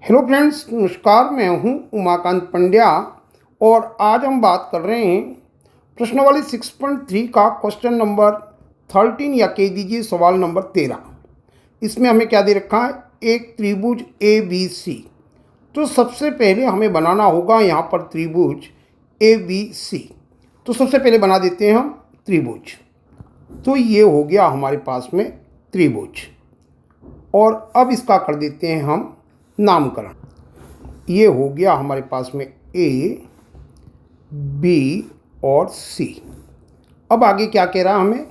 Hello friends, नमस्कार। मैं हूं उमाकांत पंड्या और आज हम बात कर रहे हैं प्रश्नावली 6.3 का क्वेश्चन नंबर 13 या कह दीजिए सवाल नंबर 13। इसमें हमें क्या दे रखा है? एक त्रिभुज ए बी सी। तो सबसे पहले हमें बनाना होगा यहाँ पर त्रिभुज ए बी सी। तो सबसे पहले बना देते हैं हम त्रिभुज। तो ये हो गया हमारे पास में त्रिभुज, और अब इसका कर देते हैं हम नामकरण। ये हो गया हमारे पास में ए बी और सी। अब आगे क्या कह रहा है हमें?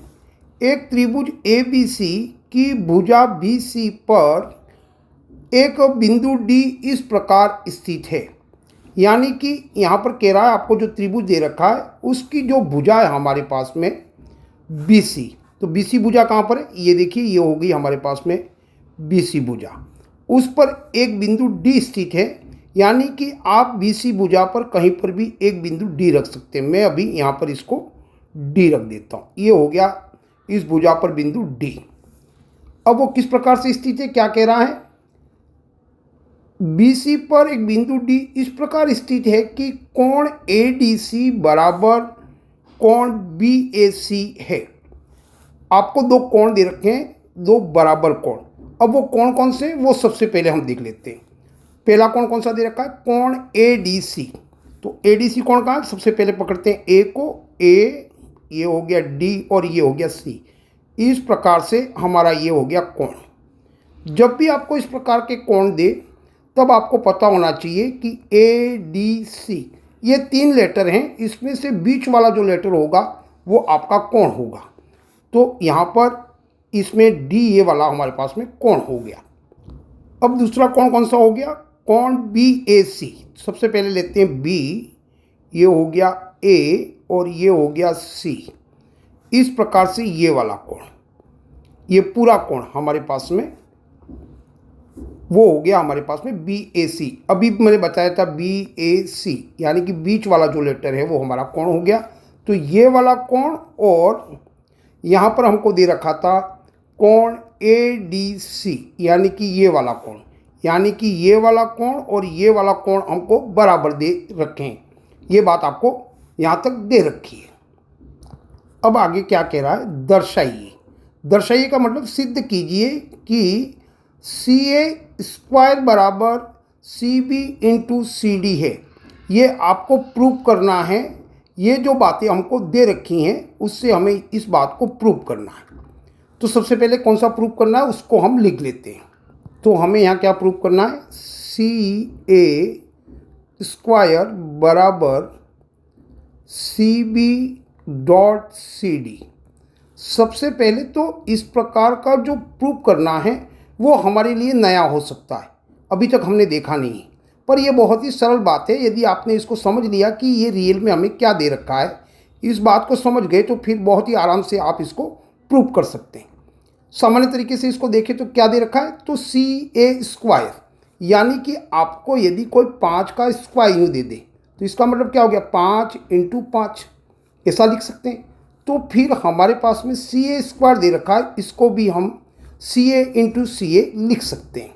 एक त्रिभुज ए बी सी की भुजा बी सी पर एक बिंदु डी इस प्रकार स्थित है। यानी कि यहाँ पर कह रहा है आपको जो त्रिभुज दे रखा है उसकी जो भुजा है हमारे पास में बी सी। तो बी सी भुजा कहाँ पर है? ये देखिए, ये होगी हमारे पास में बी सी भुजा। उस पर एक बिंदु डी स्थित है। यानी कि आप बी सी भुजा पर कहीं पर भी एक बिंदु डी रख सकते हैं। मैं अभी यहाँ पर इसको डी रख देता हूँ। ये हो गया इस भुजा पर बिंदु डी। अब वो किस प्रकार से स्थित है, क्या कह रहा है? बी सी पर एक बिंदु डी इस प्रकार स्थित है कि कोण ए डी सी बराबर कोण बी ए सी है। आपको दो कोण दे रखे हैं, दो बराबर कोण। अब वो कोण कौन से, वो सबसे पहले हम देख लेते हैं। पहला कोण कौन सा दे रखा है? कोण ए डी सी। तो ए डी सी कोण कहाँ है? सबसे पहले पकड़ते हैं ए को। ए, ये हो गया डी और ये हो गया सी। इस प्रकार से हमारा ये हो गया कोण। जब भी आपको इस प्रकार के कोण दे तब आपको पता होना चाहिए कि ए डी सी ये तीन लेटर हैं, इसमें से बीच वाला जो लेटर होगा वो आपका कोण होगा। तो यहाँ पर इसमें डी ये वाला हमारे पास में कोण हो गया। अब दूसरा कोण कौन सा हो गया? कोण बी ए सी। सबसे पहले लेते हैं बी, ये हो गया ए और ये हो गया सी। इस प्रकार से ये वाला कोण, ये पूरा कोण हमारे पास में वो हो गया हमारे पास में बी ए सी। अभी मैंने बताया था बी ए सी, यानी कि बीच वाला जो लेटर है वो हमारा कोण हो गया। तो ये वाला कोण, और यहाँ पर हमको दे रखा था कोण ए डी सी, यानी कि ये वाला कोण। यानी कि ये वाला कोण और ये वाला कोण हमको बराबर दे रखे हैं। ये बात आपको यहाँ तक दे रखी है। अब आगे क्या कह रहा है? दर्शाइए। दर्शाइए का मतलब सिद्ध कीजिए कि सी ए स्क्वायर बराबर C B into C D है। ये आपको प्रूव करना है। ये जो बातें हमको दे रखी हैं उससे हमें इस बात को प्रूव करना है। तो सबसे पहले कौन सा प्रूव करना है उसको हम लिख लेते हैं। तो हमें यहाँ क्या प्रूव करना है? सी ए स्क्वायर बराबर C B dot C D. सबसे पहले तो इस प्रकार का जो प्रूव करना है वो हमारे लिए नया हो सकता है, अभी तक हमने देखा नहीं है। पर यह बहुत ही सरल बात है। यदि आपने इसको समझ लिया कि ये रियल में हमें क्या दे रखा है, इस बात को समझ गए तो फिर बहुत ही आराम से आप इसको प्रूव कर सकते हैं। सामान्य तरीके से इसको देखें तो क्या दे रखा है? तो सी ए स्क्वायर, यानी कि आपको यदि कोई 5 का स्क्वायर यूँ दे दे तो इसका मतलब क्या हो गया? 5 इंटू 5, ऐसा लिख सकते हैं। तो फिर हमारे पास में सी ए स्क्वायर दे रखा है, इसको भी हम सी ए इंटू सी ए लिख सकते हैं।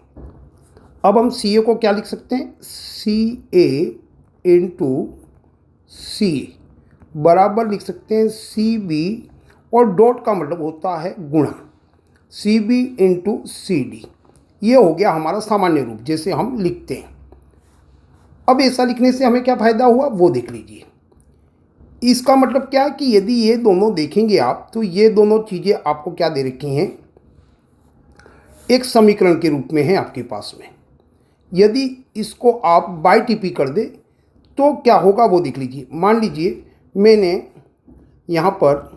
अब हम सी ए को क्या लिख सकते हैं? सी ए इंटू सी ए बराबर लिख सकते हैं सी बी, और डॉट का मतलब होता है गुणा, C B into C D. ये हो गया हमारा सामान्य रूप जैसे हम लिखते हैं। अब ऐसा लिखने से हमें क्या फ़ायदा हुआ वो देख लीजिए। इसका मतलब क्या है कि यदि ये दोनों देखेंगे आप तो ये दोनों चीज़ें आपको क्या दे रखी हैं? एक समीकरण के रूप में है आपके पास में। यदि इसको आप बाई टीपी कर दे तो क्या होगा वो देख लीजिए। मान लीजिए मैंने यहाँ पर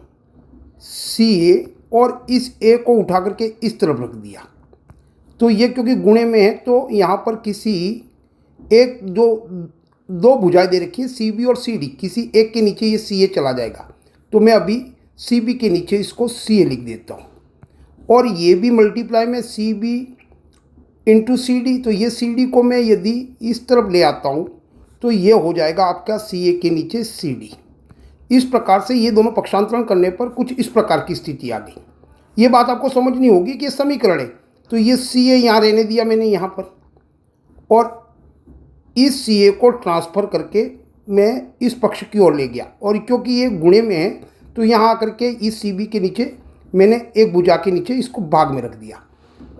सी ए और इस ए को उठा करके इस तरफ रख दिया, तो ये क्योंकि गुणे में है तो यहाँ पर किसी एक जो दो भुजाएं दे रखी है सी बी और सी डी, किसी एक के नीचे ये सी ए चला जाएगा। तो मैं अभी सी बी के नीचे इसको सी ए लिख देता हूँ, और ये भी मल्टीप्लाई में C B into C D. तो ये सी डी को मैं यदि इस तरफ ले आता हूँ तो ये हो जाएगा आपका सी ए के नीचे सी डी। इस प्रकार से ये दोनों पक्षांतरण करने पर कुछ इस प्रकार की स्थिति आ गई। ये बात आपको समझनी होगी कि समीकरण है। तो ये सी ए यहाँ रहने दिया मैंने यहाँ पर, और इस सी ए को ट्रांसफ़र करके मैं इस पक्ष की ओर ले गया, और क्योंकि ये गुणे में है तो यहाँ आकर के इस सी बी के नीचे मैंने एक भुजा के नीचे इसको भाग में रख दिया,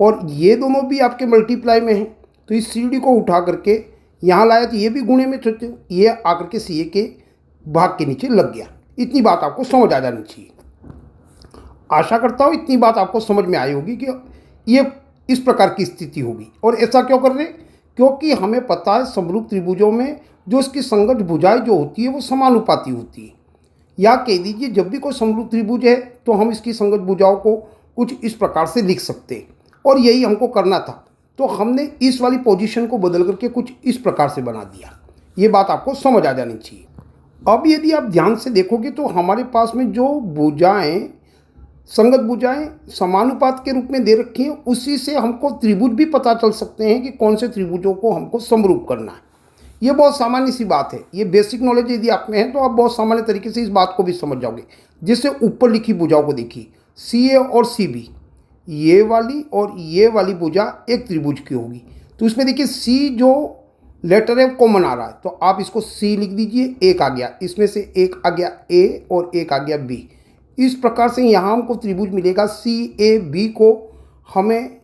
और ये दोनों भी आपके मल्टीप्लाई में हैं। तो इस सी डी को उठा करके यहाँ लाया तो ये भी गुणे में थे, ये आकर के सी ए के भाग के नीचे लग गया। इतनी बात आपको समझ आ जानी चाहिए। आशा करता हूँ इतनी बात आपको समझ में आई होगी कि ये इस प्रकार की स्थिति होगी। और ऐसा क्यों कर रहे हैं? क्योंकि हमें पता है समरूप त्रिभुजों में जो इसकी संगत भुजाएं जो होती है वो समानुपाती होती है। या कह दीजिए जब भी कोई समरूप त्रिभुज है तो हम इसकी संगत भुजाओं को कुछ इस प्रकार से लिख सकते हैं, और यही हमको करना था। तो हमने इस वाली पोजीशन को बदल करके कुछ इस प्रकार से बना दिया। ये बात आपको समझ आ जानी चाहिए। अब यदि आप ध्यान से देखोगे तो हमारे पास में जो भुजाएं, संगत भुजाएं समानुपात के रूप में दे रखी हैं, उसी से हमको त्रिभुज भी पता चल सकते हैं कि कौन से त्रिभुजों को हमको समरूप करना है। ये बहुत सामान्य सी बात है। ये बेसिक नॉलेज यदि आप में है तो आप बहुत सामान्य तरीके से इस बात को भी समझ जाओगे। जिससे ऊपर लिखी भुजाओं को देखिए, सी ए और सी बी, ये वाली और ये वाली भुजा एक त्रिभुज की होगी। तो इसमें देखिए सी जो लेटर है कॉमन आ रहा है, तो आप इसको सी लिख दीजिए, एक आ गया, इसमें से एक आ गया ए और एक आ गया बी। इस प्रकार से यहाँ हमको त्रिभुज मिलेगा। सी ए बी को हमें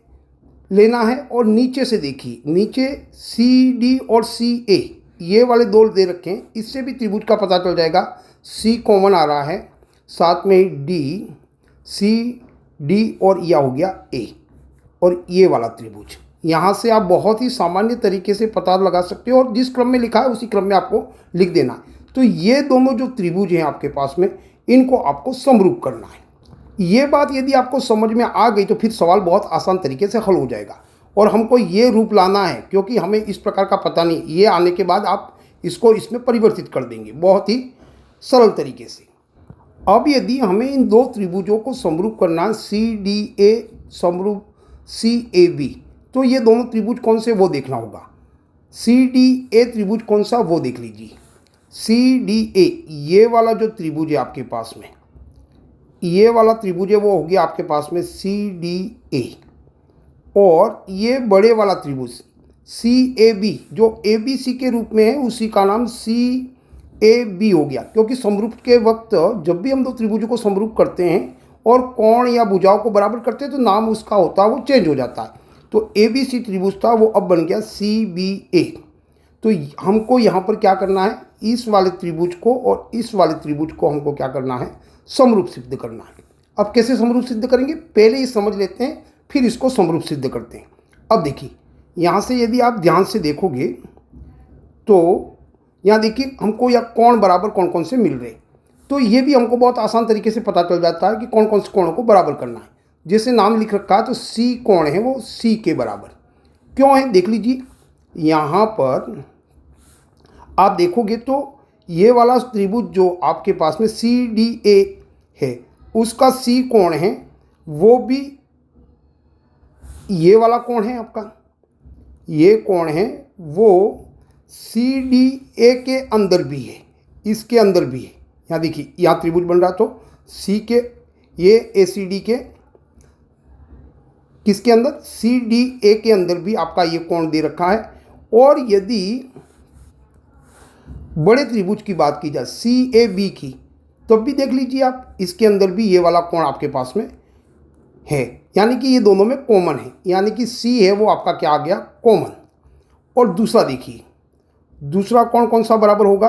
लेना है, और नीचे से देखिए, नीचे सी डी और सी ए ये वाले दो दे रखे हैं, इससे भी त्रिभुज का पता चल जाएगा। सी कॉमन आ रहा है, साथ में ही डी, सी डी और यह हो गया ए, और ये वाला त्रिभुज। यहाँ से आप बहुत ही सामान्य तरीके से पता लगा सकते हो, और जिस क्रम में लिखा है उसी क्रम में आपको लिख देना है। तो ये दोनों जो त्रिभुज हैं आपके पास में, इनको आपको समरूप करना है। ये बात यदि आपको समझ में आ गई तो फिर सवाल बहुत आसान तरीके से हल हो जाएगा। और हमको ये रूप लाना है क्योंकि हमें इस प्रकार का पता नहीं। ये आने के बाद आप इसको इसमें परिवर्तित कर देंगे बहुत ही सरल तरीके से। अब यदि हमें इन दो त्रिभुजों को समरूप करना है, सी डी ए समरूप सी ए बी, तो ये दोनों त्रिभुज कौन से वो देखना होगा। सी डी ए त्रिभुज कौन सा वो देख लीजिए। सी डी ए ये वाला जो त्रिभुज है आपके पास में, ये वाला त्रिभुज है वो हो गया आपके पास में सी डी ए, और ये बड़े वाला त्रिभुज सी ए बी जो ए बी सी के रूप में है उसी का नाम सी ए बी हो गया। क्योंकि समरूप के वक्त जब भी हम दो त्रिभुजों को समरूप करते हैं और कोण या भुजाओं को बराबर करते हैं तो नाम उसका होता है वो चेंज हो जाता है। तो ए बी सी त्रिभुज था वो अब बन गया सी बी ए। तो हमको यहाँ पर क्या करना है, इस वाले त्रिभुज को और इस वाले त्रिभुज को हमको क्या करना है, समरूप सिद्ध करना है। अब कैसे समरूप सिद्ध करेंगे, पहले ये समझ लेते हैं, फिर इसको समरूप सिद्ध करते हैं। अब देखिए यहाँ से यदि आप ध्यान से देखोगे तो यहाँ देखिए हमको या कोण बराबर कौन कौन से मिल रहे, तो ये भी हमको बहुत आसान तरीके से पता चल जाता है कि कौन कौन से कोणों को बराबर करना है। जैसे नाम लिख रखा है तो सी कोण है वो सी के बराबर क्यों है, देख लीजिए। यहाँ पर आप देखोगे तो ये वाला त्रिभुज जो आपके पास में सी डी ए है उसका सी कोण है वो भी ये वाला कोण है आपका, ये कोण है वो सी डी ए के अंदर भी है, इसके अंदर भी है। यहाँ देखिए यहाँ त्रिभुज बन रहा तो सी के ये ए सी डी के किसके अंदर, सी डी ए के अंदर भी आपका ये कोण दे रखा है। और यदि बड़े त्रिभुज की बात की जाए सी ए बी की, तब भी देख लीजिए आप इसके अंदर भी ये वाला कोण आपके पास में है, यानी कि ये दोनों में कॉमन है, यानी कि सी है वो आपका क्या आ गया, कॉमन। और दूसरा देखिए दूसरा कोण कौन सा बराबर होगा,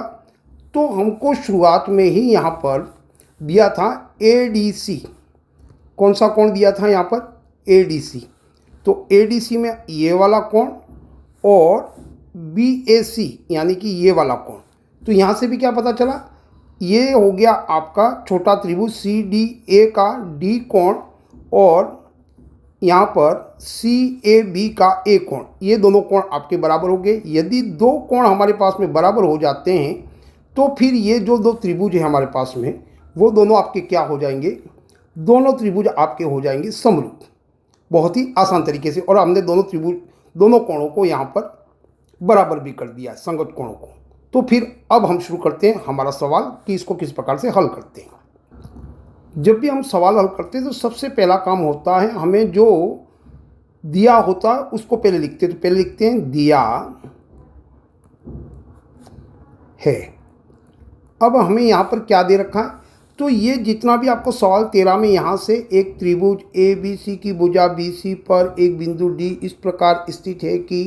तो हमको शुरुआत में ही यहाँ पर दिया था ए डी सी। कौन सा कोण दिया था यहाँ पर, ए डी सी। तो ए डी सी में ये वाला कोण और बी ए सी यानी कि ये वाला कोण। तो यहाँ से भी क्या पता चला, ये हो गया आपका छोटा त्रिभुज सी डी ए का डी कोण और यहाँ पर सी ए बी का ए कोण, ये दोनों कोण आपके बराबर हो गए। यदि दो कोण हमारे पास में बराबर हो जाते हैं तो फिर ये जो दो त्रिभुज हैं हमारे पास में वो दोनों आपके क्या हो जाएंगे, दोनों त्रिभुज आपके हो जाएंगे समरूप, बहुत ही आसान तरीके से। और हमने दोनों त्रिभुज दोनों कोणों को यहाँ पर बराबर भी कर दिया, संगत कोणों को। तो फिर अब हम शुरू करते हैं हमारा सवाल कि इसको किस प्रकार से हल करते हैं। जब भी हम सवाल हल करते हैं तो सबसे पहला काम होता है हमें जो दिया होता है उसको पहले लिखते हैं। तो पहले लिखते हैं दिया है। अब हमें यहाँ पर क्या दे रखा है, तो ये जितना भी आपको सवाल 13 में यहाँ से एक त्रिभुज ए बी सी की भुजा बी सी पर एक बिंदु डी इस प्रकार स्थित है कि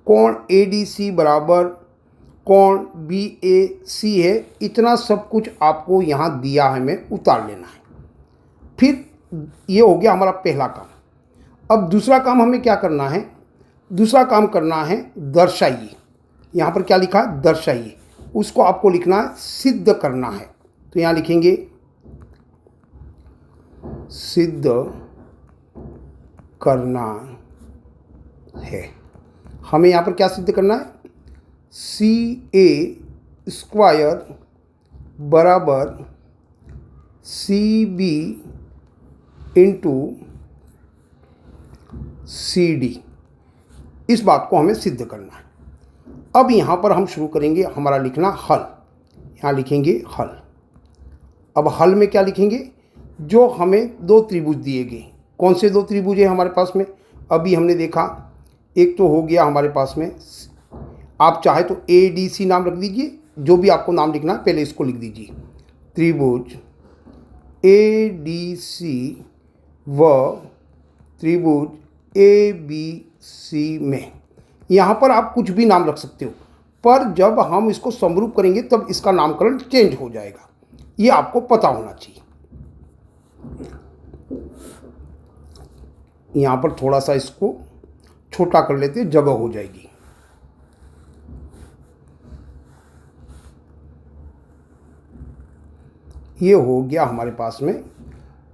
कोण ए डी सी बराबर कोण बी ए सी है, इतना सब कुछ आपको यहाँ दिया है, हमें उतार लेना है। फिर ये हो गया हमारा पहला काम। अब दूसरा काम हमें क्या करना है, दूसरा काम करना है दर्शाइए। यहाँ पर क्या लिखा है, दर्शाइए, उसको आपको लिखना है सिद्ध करना है। तो यहाँ लिखेंगे सिद्ध करना है। हमें यहाँ पर क्या सिद्ध करना है, सी ए स्क्वायर बराबर C B into C D, इस बात को हमें सिद्ध करना है। अब यहाँ पर हम शुरू करेंगे हमारा लिखना हल। यहाँ लिखेंगे हल। अब हल में क्या लिखेंगे, जो हमें दो त्रिभुज दिए गए। कौन से दो त्रिभुज है हमारे पास में, अभी हमने देखा एक तो हो गया हमारे पास में, आप चाहे तो ए डी सी नाम रख दीजिए, जो भी आपको नाम लिखना है पहले इसको लिख दीजिए। त्रिभुज ए डी सी व त्रिभुज ए बी सी में, यहाँ पर आप कुछ भी नाम रख सकते हो, पर जब हम इसको समरूप करेंगे तब इसका नामकरण चेंज हो जाएगा, ये आपको पता होना चाहिए। यहाँ पर थोड़ा सा इसको छोटा कर लेते, जगह हो जाएगी। ये हो गया हमारे पास में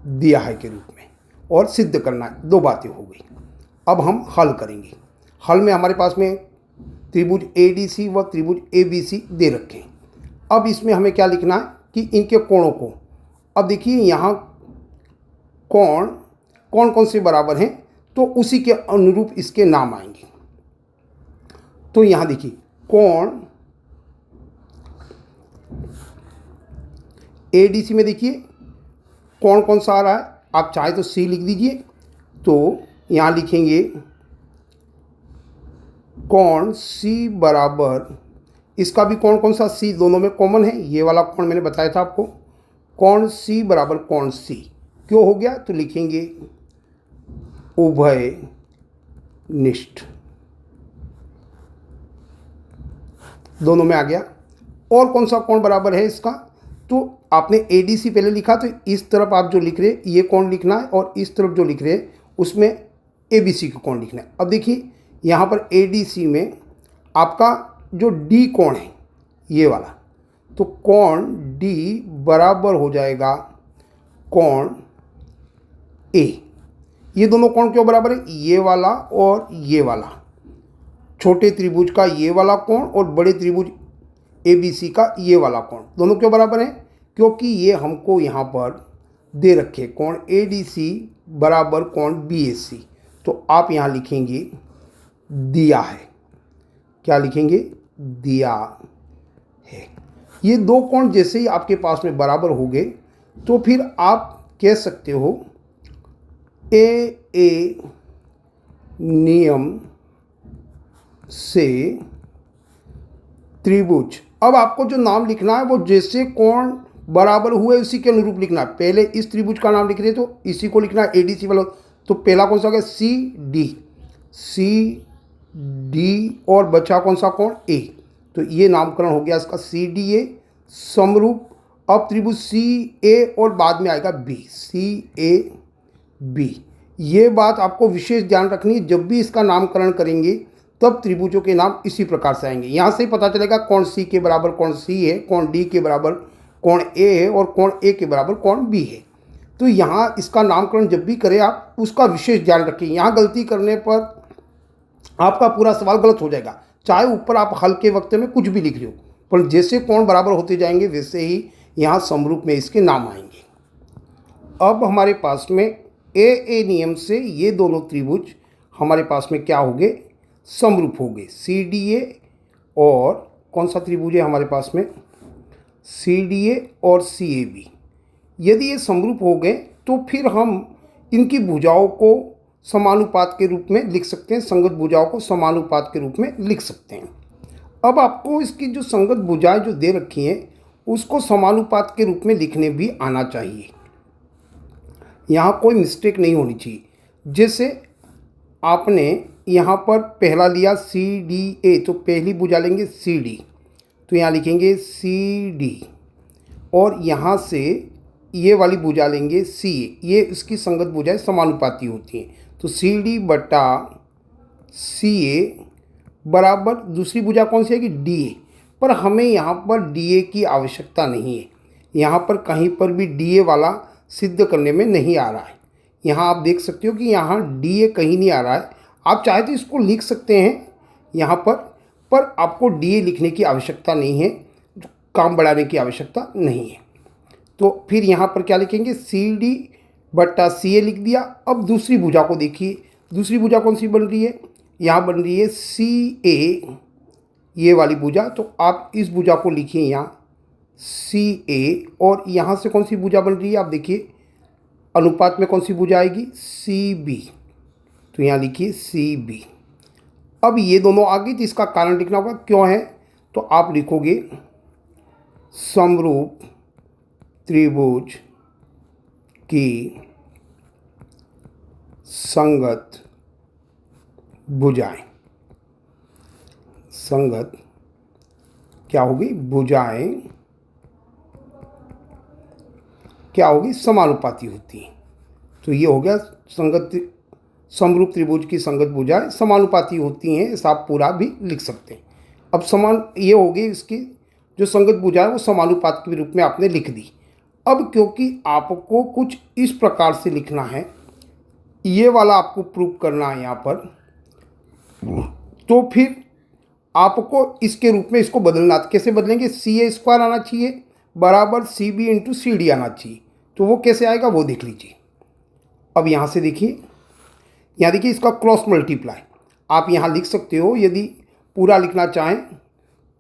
दिया है के रूप में, और सिद्ध करना है, दो बातें हो गई। अब हम हल करेंगे। हल में हमारे पास में त्रिभुज ए डी सी व त्रिभुज ए बी सी दे रखे हैं। अब इसमें हमें क्या लिखना है कि इनके कोणों को, अब देखिए यहाँ कोण कौन कौन से बराबर हैं, तो उसी के अनुरूप इसके नाम आएंगे। तो यहाँ देखिए कोण ए डी सी में देखिए कौन कौन सा आ रहा है, आप चाहे तो सी लिख दीजिए। तो यहाँ लिखेंगे कोण सी बराबर, इसका भी कोण कौन सा, सी, दोनों में कॉमन है, ये वाला कोण मैंने बताया था आपको। कोण सी बराबर कोण सी क्यों हो गया, तो लिखेंगे उभय निष्ठ, दोनों में आ गया। और कौन सा कोण बराबर है इसका, तो आपने ए डी सी पहले लिखा, तो इस तरफ आप जो लिख रहे हैं ये कोण लिखना है, और इस तरफ जो लिख रहे हैं उसमें ए बी सी का कोण लिखना है। अब देखिए यहाँ पर ए डी सी में आपका जो डी कोण है ये वाला, तो कोण डी बराबर हो जाएगा कोण ए। ये दोनों कोण क्यों बराबर है, ये वाला और ये वाला, छोटे त्रिभुज का ये वाला कोण और बड़े त्रिभुज ए बी सी का ये वाला कोण, दोनों क्यों बराबर हैं, क्योंकि ये हमको यहाँ पर दे रखे कोण ए डी सी बराबर कोण बी ए सी। तो आप यहाँ लिखेंगे दिया है, क्या लिखेंगे, दिया है। ये दो कोण जैसे ही आपके पास में बराबर हो गए, तो फिर आप कह सकते हो ए नियम से त्रिभुज। अब आपको जो नाम लिखना है वो जैसे कोण बराबर हुए उसी के अनुरूप लिखना है। पहले इस त्रिभुज का नाम लिख रहे तो इसी को लिखना है ए डी सी वाला, तो पहला कौन सा हो गया, सी डी और बचा कौन सा कोण, ए, तो ये नामकरण हो गया इसका सी डी ए समरूप। अब त्रिभुज सी ए और बाद में आएगा बी, सी ए बी। ये बात आपको विशेष ध्यान रखनी है, जब भी इसका नामकरण करेंगे तब त्रिभुजों के नाम इसी प्रकार से आएंगे। यहाँ से ही पता चलेगा कोण सी के बराबर कोण सी है, कोण डी के बराबर कोण ए है, और कोण ए के बराबर कोण बी है। तो यहाँ इसका नामकरण जब भी करें आप उसका विशेष ध्यान रखें। यहाँ गलती करने पर आपका पूरा सवाल गलत हो जाएगा, चाहे ऊपर आप हल के वक्त में कुछ भी लिख रहे हो, पर जैसे कोण बराबर होते जाएंगे वैसे ही यहाँ समरूप में इसके नाम आएंगे। अब हमारे पास में ए नियम से ये दोनों त्रिभुज हमारे पास में क्या हो गए, समरूप हो गए। सी डी ए और कौन सा त्रिभुज है हमारे पास में, सी डी ए और सी ए बी। यदि ये समरूप हो गए तो फिर हम इनकी भुजाओं को समानुपात के रूप में लिख सकते हैं, संगत भुजाओं को समानुपात के रूप में लिख सकते हैं। अब आपको इसकी जो संगत भुजाएं जो दे रखी हैं उसको समानुपात के रूप में लिखने भी आना चाहिए। यहाँ कोई मिस्टेक नहीं होनी चाहिए। जैसे आपने यहाँ पर पहला लिया सी डी ए, तो पहली भुजा लेंगे सी डी, तो यहाँ लिखेंगे सी डी, और यहाँ से ये वाली भुजा लेंगे सी ए। ये इसकी संगत भुजाएं समानुपाती होती हैं, तो सी डी बटा सी ए बराबर दूसरी भुजा कौन सी आएगी, डी ए। पर हमें यहाँ पर डी ए की आवश्यकता नहीं है, यहाँ पर कहीं पर भी डी ए वाला सिद्ध करने में नहीं आ रहा है। यहाँ आप देख सकते हो कि यहाँ डी ए कहीं नहीं आ रहा है। आप चाहे तो इसको लिख सकते हैं यहाँ पर आपको डी ए लिखने की आवश्यकता नहीं है, काम बढ़ाने की आवश्यकता नहीं है। तो फिर यहाँ पर क्या लिखेंगे, सी डी बट्टा सी ए लिख दिया। अब दूसरी भुजा को देखिए, दूसरी भुजा कौन सी बन रही है, यहाँ बन रही है सी ए, ये वाली भुजा। तो आप इस भुजा को लिखिए यहाँ सी ए, और यहाँ से कौन सी भुजा बन रही है, आप देखिए अनुपात में कौन सी भुजा आएगी, सी बी, तो यहाँ लिखिए सी बी। अब ये दोनों आ गई, तो इसका कारण लिखना होगा क्यों है, तो आप लिखोगे समरूप त्रिभुज की संगत भुजाएं, संगत क्या होगी, भुजाएं क्या होगी, समानुपाती होती हैं। तो ये हो गया समरूप त्रिभुज की संगत भुजाएं समानुपाती होती हैं, ऐसा आप पूरा भी लिख सकते हैं। अब समान ये हो गई, इसकी जो संगत भुजा है वो समानुपात के रूप में आपने लिख दी। अब क्योंकि आपको कुछ इस प्रकार से लिखना है, ये वाला आपको प्रूव करना है यहाँ पर, तो फिर आपको इसके रूप में इसको बदलना। कैसे बदलेंगे, सी ए स्क्वायर आना चाहिए बराबर C B into C D आना चाहिए। तो वो कैसे आएगा वो देख लीजिए। अब यहाँ से देखिए, यहाँ देखिए इसका क्रॉस मल्टीप्लाई आप यहाँ लिख सकते हो। यदि पूरा लिखना चाहें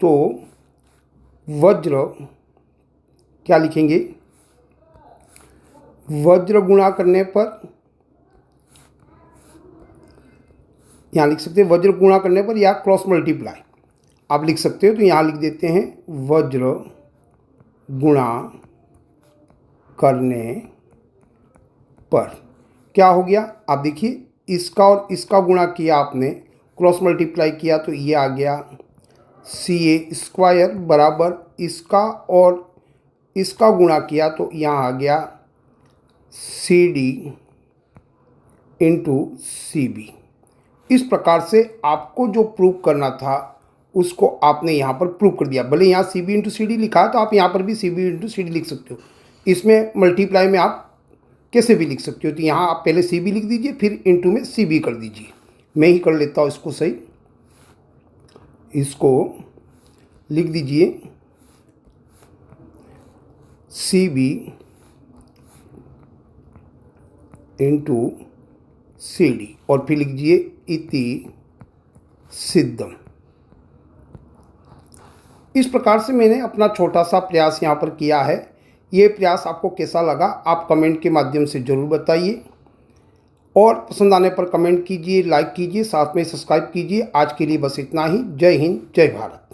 तो वज्र क्या लिखेंगे, वज्र गुणा करने पर, यहाँ लिख सकते हैं वज्र गुणा करने पर या क्रॉस मल्टीप्लाई आप लिख सकते हो। तो यहाँ लिख देते हैं वज्र गुणा करने पर क्या हो गया, आप देखिए इसका और इसका गुणा किया आपने, क्रॉस मल्टीप्लाई किया, तो ये आ गया सी ए स्क्वायर बराबर इसका और इसका गुणा किया, तो यहाँ आ गया C D into C B. इस प्रकार से आपको जो प्रूव करना था उसको आपने यहाँ पर प्रूव कर दिया। भले यहाँ C B into C D लिखा है, तो आप यहाँ पर भी C B into C D लिख सकते हो। इसमें मल्टीप्लाई में आप कैसे भी लिख सकते हो। तो यहाँ आप पहले सी बी लिख दीजिए, फिर इंटू में सी बी कर दीजिए। मैं ही कर लेता हूँ इसको सही, इसको लिख दीजिए C B into C D, और फिर लिख दीजिए इति सिद्धम। इस प्रकार से मैंने अपना छोटा सा प्रयास यहाँ पर किया है। ये प्रयास आपको कैसा लगा आप कमेंट के माध्यम से ज़रूर बताइए, और पसंद आने पर कमेंट कीजिए, लाइक कीजिए, साथ में सब्सक्राइब कीजिए। आज के लिए बस इतना ही। जय हिंद, जय भारत।